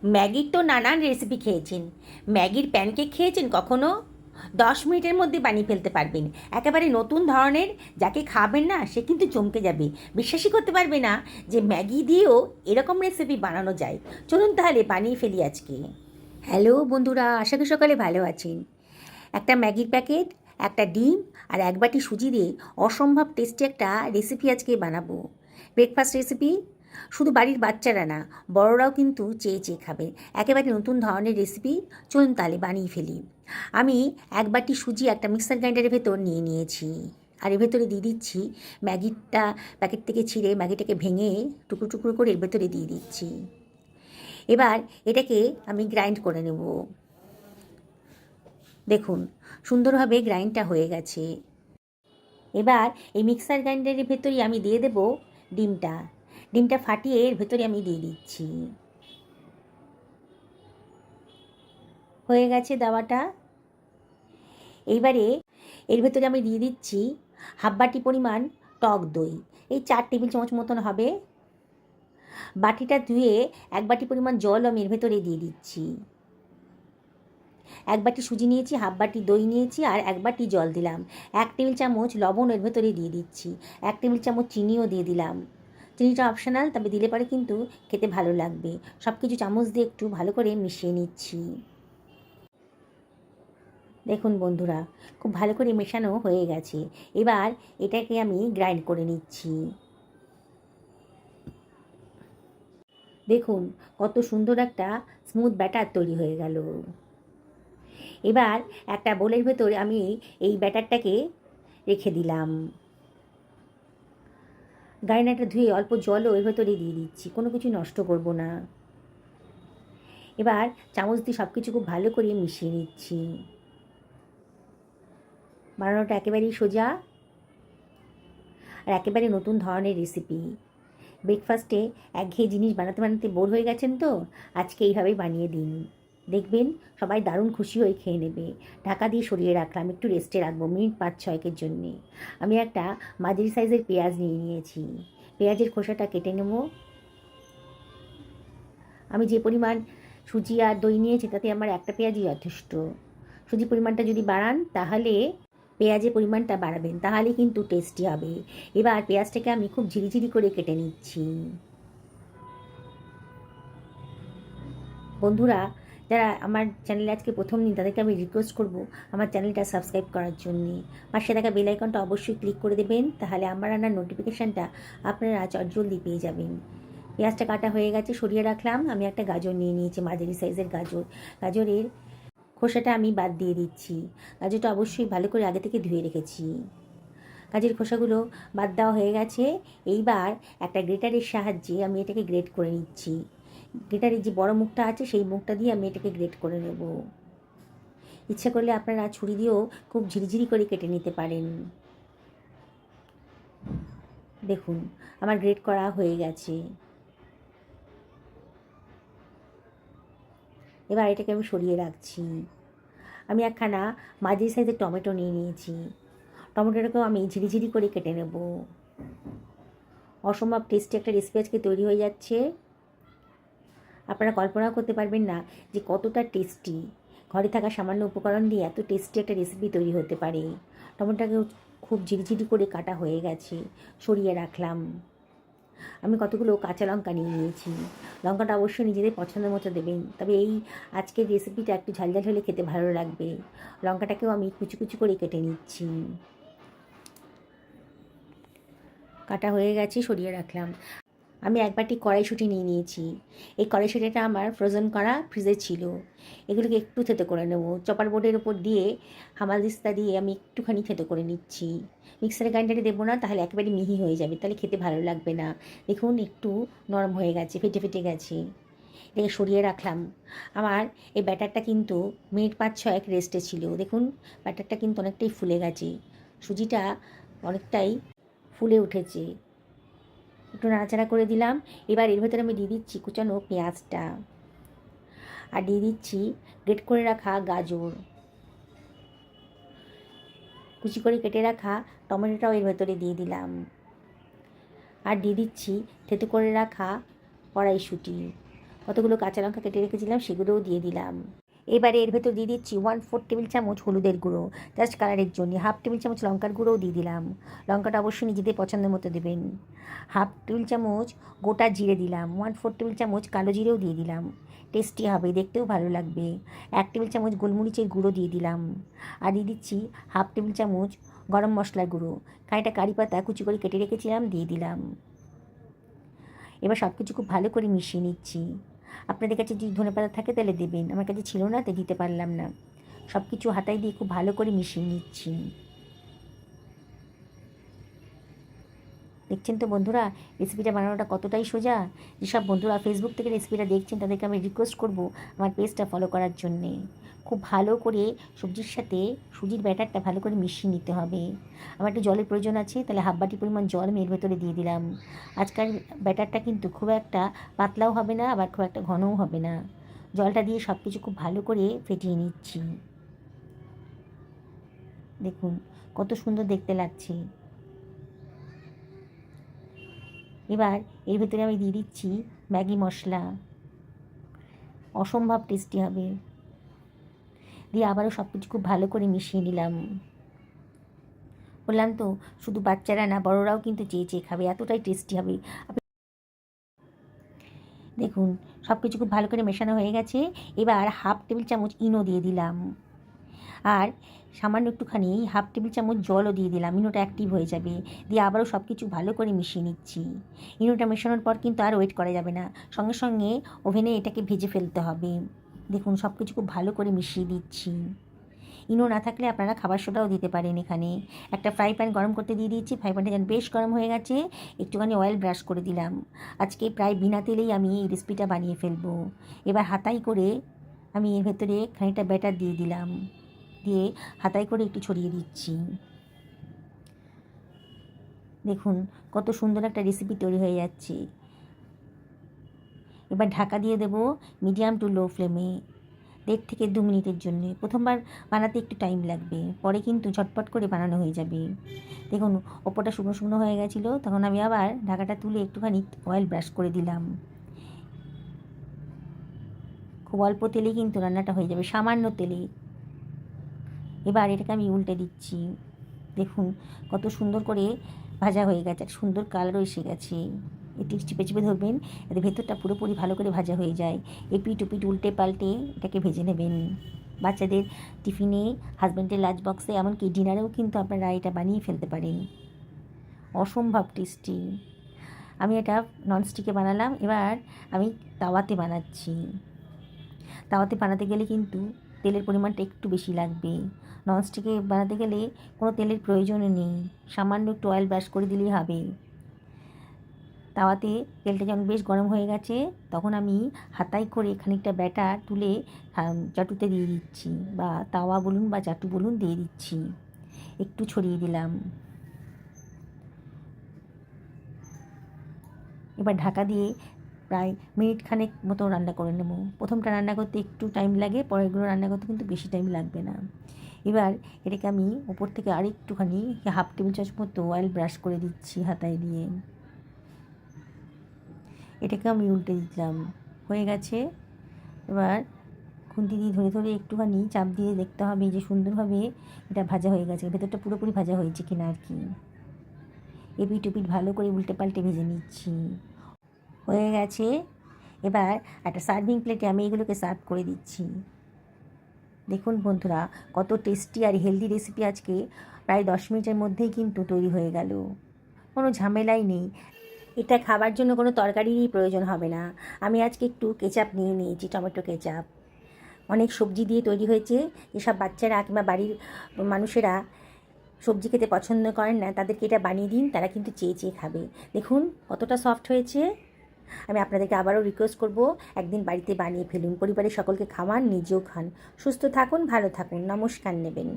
ম্যাগির তো নানান রেসিপি খেয়েছেন। ম্যাগির প্যানকেক খেয়েছেন কখনো? 10 মিনিটের মধ্যে বানিয়ে ফেলতে পারবেন। একেবারে নতুন ধরনের, যাকে খাবেন না সে কিন্তু চমকে যাবে। বিশ্বাসই করতে পারবে না যে ম্যাগি দিয়েও এরকম রেসিপি বানানো যায়। চলুন তাহলে বানিয়ে ফেলি আজকে। হ্যালো বন্ধুরা, আশা করি সকালে ভালো আছেন। একটা ম্যাগির প্যাকেট, একটা ডিম আর এক বাটি সুজি দিয়ে অসম্ভব টেস্টি একটা রেসিপি আজকে বানাবো। Breakfast recipe. শুধু বাড়ির বাচ্চারা না, বড়রাও কিন্তু চেয়ে চেয়ে খাবে। একেবারে নতুন ধরনের রেসিপি। চলুন তাহলে বানিয়ে ফেলি। আমি এক বাটি সুজি একটা মিক্সার গ্রাইন্ডারের ভেতর নিয়ে নিয়েছি। আর এর ভেতরে দিয়ে দিচ্ছি ম্যাগিটা, প্যাকেট থেকে ছিঁড়ে ম্যাগিটাকে ভেঙে টুকরো টুকরো করে এর ভেতরে দিয়ে দিচ্ছি। এবার এটাকে আমি গ্রাইন্ড করে নেব। দেখুন সুন্দরভাবে গ্রাইন্ডটা হয়ে গেছে। এবার এই মিক্সার গ্রাইন্ডারের ভেতরেই আমি দিয়ে দেব ডিমটা। ডিমটা ফাটিয়ে এর ভেতরে আমি দিয়ে দিচ্ছি। হয়ে গেছে দেওয়াটা। এইবারে এর ভেতরে আমি দিয়ে দিচ্ছি হাফ বাটি পরিমাণ টক দই। এই 4 টেবিল চামচ মতন হবে। বাটিটা ধুয়ে এক বাটি পরিমাণ জল আমি এর ভেতরে দিয়ে দিচ্ছি। এক বাটি সুজি নিয়েছি, হাফ বাটি দই নিয়েছি আর এক বাটি জল দিলাম। 1 টেবিল চামচ লবণ এর ভেতরে দিয়ে দিচ্ছি। 1 টেবিল চামচ চিনিও দিয়ে দিলাম। চিনিটা অপশনাল, তবে দিলে পরে কিন্তু খেতে ভালো লাগবে। সব কিছু চামচ দিয়ে একটু ভালো করে মিশিয়ে নিচ্ছি। দেখুন বন্ধুরা, খুব ভালো করে মেশানো হয়ে গেছে। এবার এটাকে আমি গ্রাইন্ড করে নিচ্ছি। দেখুন কত সুন্দর একটা স্মুথ ব্যাটার তৈরি হয়ে গেল। এবার একটা বোলের ভেতরে আমি এই ব্যাটারটাকে রেখে দিলাম। গ্রাইন্ডারটা ধুয়ে অল্প জলও এর ভেতরে দিয়ে দিচ্ছি, কোনো কিছু নষ্ট করব না। এবার চামচ দিয়ে সব কিছু খুব ভালো করে মিশিয়ে নিচ্ছি। বানানোটা একেবারেই সোজা আর একেবারে নতুন ধরনের রেসিপি। ব্রেকফাস্টে একঘেয়ে জিনিস বানাতে বানাতে বোর হয়ে গেছেন তো, আজকে এইভাবেই বানিয়ে দিন। দেখবেন সবাই দারুণ খুশি হয়ে খেয়ে নেবে। ঢাকা দিয়ে সরিয়ে রাখলাম, একটু রেস্টে রাখবো মিনিট 5-6 জন্যে। আমি একটা মাঝারি সাইজের পেঁয়াজ নিয়ে নিয়েছি। পেঁয়াজের খোসাটা কেটে নেব। আমি যে পরিমাণ সুজি আর দই নিয়েছি তাতে আমার একটা পেঁয়াজই যথেষ্ট। সুজি পরিমাণটা যদি বাড়ান তাহলে পেঁয়াজের পরিমাণটা বাড়াবেন, তাহলে কিন্তু টেস্টি হবে। এবার পেঁয়াজটাকে আমি খুব ঝিরিঝিরি করে কেটে নিচ্ছি। বন্ধুরা, যারা আমার চ্যানেলে আজকে প্রথম দিন তাদেরকে আমি রিকোয়েস্ট করব আমার চ্যানেলটা সাবস্ক্রাইব করার জন্যে। পাশে থাকা বেল আইকনটা অবশ্যই ক্লিক করে দেবেন, তাহলে আমার রান্নার নোটিফিকেশানটা আপনারা চটজলদি পেয়ে যাবেন। পেঁয়াজটা কাটা হয়ে গেছে, সরিয়ে রাখলাম। আমি একটা গাজর নিয়ে নিয়েছি, মাঝারি সাইজের গাজর। গাজরের খোসাটা আমি বাদ দিয়ে দিচ্ছি। গাজরটা অবশ্যই ভালো করে আগে থেকে ধুয়ে রেখেছি। গাজরের খোসাগুলো বাদ দেওয়া হয়ে গেছে। এইবার একটা গ্রেটারের সাহায্যে আমি এটাকে গ্রেট করে নিচ্ছি। গ্রেটারের যে বড় মুখটা আছে সেই মুখটা দিয়ে আমি এটাকে গ্রেট করে নেব। ইচ্ছা করলে আপনারা ছুরি দিয়েও খুব ঝিরিঝিরি করে কেটে নিতে পারেন। দেখুন আমার গ্রেট করা হয়ে গেছে। এবার এটাকে আমি সরিয়ে রাখছি। আমি একখানা মাঝারি সাইজের টমেটো নিয়ে নিয়েছি। টমেটোটাকেও আমি ঝিরিঝিরি করে কেটে নেব। অসম্ভব টেস্টি একটা রেসিপি আজকে তৈরি হয়ে যাচ্ছে। আপনারা কল্পনাও করতে পারবেন না যে কতটা টেস্টি, ঘরে থাকা সামান্য উপকরণ দিয়ে এত টেস্টি একটা রেসিপি তৈরি হতে পারে। টমেটোটাকেও খুব ঝিরিঝিরি করে কাটা হয়ে গেছে, সরিয়ে রাখলাম। আমি কতগুলো কাঁচা লঙ্কা নিয়ে নিয়েছি। লঙ্কাটা অবশ্যই নিজেদের পছন্দের মতো দেবেন, তবে এই আজকের রেসিপিটা একটু ঝালঝাল হলে খেতে ভালো লাগবে। লঙ্কাটাকেও আমি কুচি কুচি করে কেটে নিচ্ছি। কাটা হয়ে গেছে, সরিয়ে রাখলাম। আমি এক বাটি কড়াইশুঁটি নিয়ে নিয়েছি। এই কড়াইশুঁটিটা আমার ফ্রোজেন করা ফ্রিজে ছিল। এগুলোকে একটু থেতো করে নেব। চপার বোর্ডের ওপর দিয়ে হামালদিস্তা দিয়ে আমি একটুখানি থেতো করে নিচ্ছি। মিক্সারে গ্রাইন্ডারে দেবো না, তাহলে একেবারে মিহি হয়ে যাবে, তাহলে খেতে ভালো লাগবে না। দেখুন একটু নরম হয়ে গেছে, ফেটে ফেটে গেছে। এটাকে সরিয়ে রাখলাম। আমার এই ব্যাটারটা কিন্তু মিনিট 5-6 রেস্টে ছিল। দেখুন ব্যাটারটা কিন্তু অনেকটাই ফুলে গেছে, সুজিটা অনেকটাই ফুলে উঠেছে। একটু নাড়াচাড়া করে দিলাম। এবার এর ভেতরে আমি দিয়ে দিচ্ছি কুচানো পেঁয়াজটা আর দিয়ে দিচ্ছি গ্রেট করে রাখা গাজর, কুচি করে কেটে রাখা টমেটোটাও এর ভেতরে দিয়ে দিলাম আর দিয়ে দিচ্ছি থেতো করে রাখা কড়াইশুঁটি। কতগুলো কাঁচা লঙ্কা কেটে রেখেছিলাম সেগুলোও দিয়ে দিলাম। এবারে এর ভেতর দিয়ে দিচ্ছি 1/4 টেবিল চামচ হলুদের গুঁড়ো, জাস্ট কালারের জন্য। 1/2 টেবিল চামচ লঙ্কার গুঁড়োও দিয়ে দিলাম, লঙ্কাটা অবশ্যই নিজেদের পছন্দের মতো দেবেন। 1/2 টেবিল চামচ গোটা জিরে দিলাম, 1/4 টেবিল চামচ কালো জিরেও দিয়ে দিলাম, টেস্টি হবে, দেখতেও ভালো লাগবে। 1 টেবিল চামচ গোলমরিচের গুঁড়ো দিয়ে দিলাম, আর দিয়ে দিচ্ছি 1/2 টেবিল চামচ গরম মশলার গুঁড়ো, খানিকটা কারি পাতা কুচি করে কেটে রেখেছিলাম দিয়ে দিলাম। এবার সব কিছু খুব ভালো করে মিশিয়ে নিচ্ছি। আপনাদের কাছে যদি ধনেপাতা থাকে তাহলে দেবেন, আমার কাছে ছিল না তাই দিতে পারলাম না। সব কিছু হাতায় দিয়ে খুব ভালো করে মিশিয়ে নিচ্ছি। দেখছেন তো বন্ধুরা রেসিপিটা বানানোটা কতটাই সোজা। যেসব বন্ধুরা ফেসবুক থেকে রেসিপিটা দেখছেন তাদেরকে আমি রিকোয়েস্ট করব আমার পেজটা ফলো করার জন্যে। খুব ভালো করে সবজির সাথে সুজির ব্যাটারটা ভালো করে মিশিয়ে নিতে হবে। আমার একটু জলের প্রয়োজন আছে, তাহলে 1/2 বাটি পরিমাণ জল আমি এর ভেতরে দিয়ে দিলাম। আজকাল ব্যাটারটা কিন্তু খুব একটা পাতলাও হবে না, আবার খুব একটা ঘনও হবে না। জলটা দিয়ে সব কিছু খুব ভালো করে ফেটিয়ে নিচ্ছি। দেখুন কত সুন্দর দেখতে লাগছে। এবার এর ভেতরে আমি দিয়ে দিচ্ছি ম্যাগি মশলা, অসম্ভব টেস্টি হবে। দিয়ে আবারও সব কিছু খুব ভালো করে মিশিয়ে নিলাম। বললাম তো শুধু বাচ্চারা না, বড়রাও কিন্তু চেয়ে চেয়ে খাবে, এতটাই টেস্টি হবে। দেখুন সব কিছু খুব ভালো করে মেশানো হয়ে গেছে। এবার 1/2 টেবিল চামচ ইনো দিয়ে দিলাম, আর সামান্য একটুখানি 1/2 টেবিল চামচ জলও দিয়ে দিলাম, ইনোটা অ্যাক্টিভ হয়ে যাবে। দিয়ে আবারও সব কিছু ভালো করে মিশিয়ে নিচ্ছি। ইনোটা মেশানোর পর কিন্তু আর ওয়েট করা যাবে না, সঙ্গে সঙ্গে ওভেনে এটাকে ভেজে ফেলতে হবে। দেখুন সব কিছু খুব ভালো করে মিশিয়ে দিচ্ছি। ইনো না থাকলে আপনারা খাবার সোডাও দিতে পারেন। এখানে একটা ফ্রাই প্যান গরম করতে দিয়ে দিয়েছি, ফ্রাই প্যানটা যেন বেশ গরম হয়ে গেছে, একটুখানি অয়েল ব্রাশ করে দিলাম। আজকে প্রায় বিনা তেলেই আমি এই রেসিপিটা বানিয়ে ফেলবো। এবার হাতাই করে আমি এর ভেতরে খানিকটা ব্যাটার দিয়ে দিলাম, দিয়ে হাতাই করে একটু ছড়িয়ে দিচ্ছি। দেখুন কত সুন্দর একটা রেসিপি তৈরি হয়ে যাচ্ছে। এবার ঢাকা দিয়ে দেব মিডিয়াম টু লো ফ্লেমে 1.5 থেকে 2 মিনিটের জন্য। প্রথমবার বানাতে একটু টাইম লাগবে, পরে কিন্তু ঝটপট করে বানানো হয়ে যাবে। দেখুন ওপরটা শুকনো শুকনো হয়ে গেছিলো, তখন আমি আবার ঢাকাটা তুলে একটুখানি অয়েল ব্রাশ করে দিলাম। খুব অল্প তেলেই কিন্তু রান্নাটা হয়ে যাবে, সামান্য তেলে। এবার এটাকে আমি উল্টে দিচ্ছি। দেখুন কত সুন্দর করে ভাজা হয়ে গেছে, আর সুন্দর কালারও এসে গেছে। একটু চিপে চিপে ধরবেন, এতে ভেতরটা পুরোপুরি ভালো করে ভাজা হয়ে যায়। এপিট ওপিট উল্টে পাল্টে এটাকে ভেজে নেবেন। বাচ্চাদের টিফিনে, হাজব্যান্ডের লাঞ্চ বক্সে, এমনকি ডিনারেও কিন্তু আপনারা এটা বানিয়ে ফেলতে পারেন। অসম্ভব টেস্টি। আমি এটা ননস্টিকে বানালাম, এবার আমি তাওয়াতে বানাচ্ছি। তাওয়াতে বানাতে গেলে কিন্তু তেলের পরিমাণটা একটু বেশি লাগবে। ননস্টিকে বানাতে গেলে কোনো তেলের প্রয়োজনও নেই, সামান্য একটু অয়েল ব্রাশ করে দিলেই হবে। তাওয়াতে তেলটা যখন বেশ গরম হয়ে গেছে, তখন আমি হাতাই করে খানিকটা ব্যাটার তুলে চাটুতে দিয়ে দিচ্ছি, বা তাওয়া বলুন বা চাটু বলুন দিয়ে দিচ্ছি। একটু ছড়িয়ে দিলাম। এবার ঢাকা দিয়ে প্রায় মিনিট খানেক মতো রান্না করে নেব। প্রথমটা রান্না করতে একটু টাইম লাগে, পরেরগুলো রান্না করতে কিন্তু বেশি টাইম লাগবে না। এবার এটাকে আমি ওপর থেকে আরেকটুখানি 1/2 টেবিল চামচ মতো অয়েল ব্রাশ করে দিচ্ছি হাতায় দিয়ে। এটাকে আমি উল্টে দিলাম, হয়ে গেছে। এবার খুন্তি দিয়ে ধরে ধরে একটুখানি চাপ দিয়ে দেখতে হবে যে সুন্দরভাবে এটা ভাজা হয়ে গেছে, ভেতরটা পুরোপুরি ভাজা হয়েছে কিনা আর কি। এপিট ওপিট ভালো করে উল্টে পাল্টে ভেজে নিচ্ছি। হয়ে গেছে। এবার একটা সার্ভিং প্লেটে আমি এগুলোকে সার্ভ করে দিচ্ছি। দেখুন বন্ধুরা কত টেস্টি আর হেলদি রেসিপি আজকে প্রায় 10 মিনিটের মধ্যেই কিন্তু তৈরি হয়ে গেল, কোনো ঝামেলাই নেই। এটা খাবার জন্য কোনো তরকারিরই প্রয়োজন হবে না। আমি আজকে একটু কেচাপ নিয়ে নিয়েছি, টমেটো কেচাপ। অনেক সবজি দিয়ে তৈরি হয়েছে, যেসব বাচ্চারা কিংবা বাড়ির মানুষেরা সবজি খেতে পছন্দ করেন না, তাদেরকে এটা বানিয়ে দিন, তারা কিন্তু চেয়ে চেয়ে খাবে। দেখুন কতটা সফট হয়েছে। আমি আপনাদেরকে আবারও রিকোয়েস্ট করব, একদিন বাড়িতে বানিয়ে ফেলুন, পরিবারের সকলকে খাওয়ান, নিজেও খান। সুস্থ থাকুন, ভালো থাকুন, নমস্কার নেবেন।